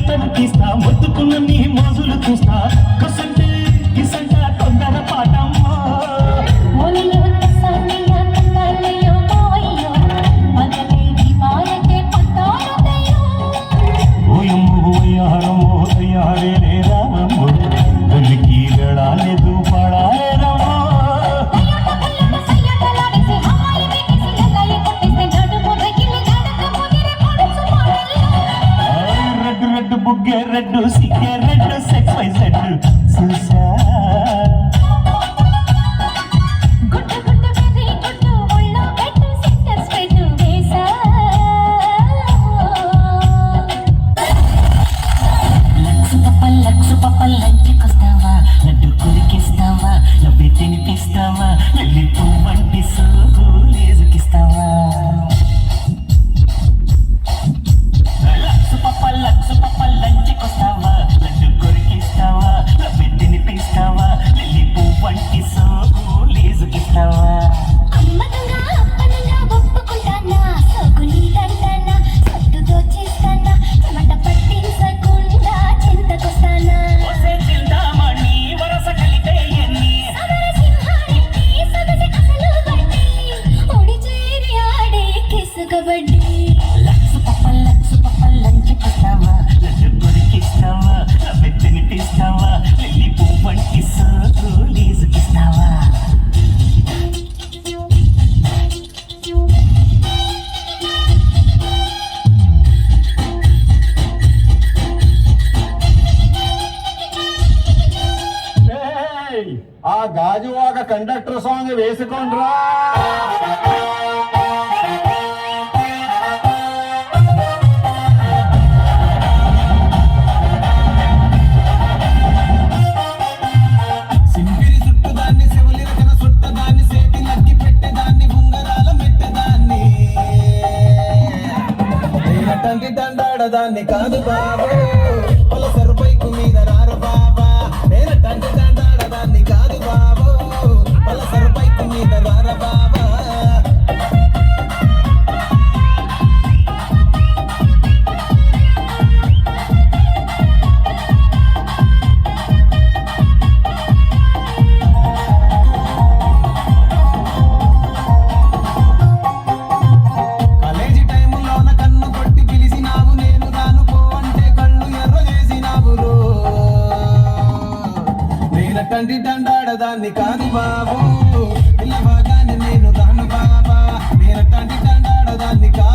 తీస్తా మొత్తుకున్న నీ మోజులు చూస్తా కొసంటే కిసంట తొందర పాటమ్మా ఓయమ్మో అయ్యారమ్మో తయ్యారే రే రామమ్మో దొరికి వెళ్ళాలేదు పడాలే రమ్మో రెడ్డు బుగ్గే రెడ్డు సిగ్గే రెడ్డు సెక్స్ వై సెడ్డు చూసా లక్సు పప్ప లంచుకొస్తావా లడ్డు కొరికిస్తావా నవ్వి తినిపిస్తావా వెళ్ళి పువ్వంటి సోకు లేజుకిస్తావా లక్సు పప్ప లంచుకొస్తావా లడ్డు కొరికిస్తావా నవ్వి తినిపిస్తావా వెళ్ళి పువ్వంటి సోకు లేజుకిస్తావా లక్సు పప్ప లంచుకొస్తావా లడ్డు కొరికిస్తావా నవ్వి తినిపిస్తావా వెళ్ళి పువ్వంటి సోకు లేజుకిస్తావా ఆ గాజువాక కండక్టర్ సాంగ్ వేసుకోండ్రా. సింపిరి చుట్టుదాన్ని శివులి రకన చుట్టదాన్ని సేటి లగ్గి పెట్టేదాన్ని ఉంగరాల మెట్టదాన్ని తండ్రి దండాడదాన్ని కాదు బాబు పలసరు బైకు మీద రారు బాబా నేను తండ్రి దండాడదాన్ని కాదు బాబు పలసరు బైకు మీద రార బాబా తండ్రి దండాడదాన్ని కాదు బాబు పిల్లవాగానే నేను రాను బాబా నేను తండ్రి దండాడదాన్ని కాదు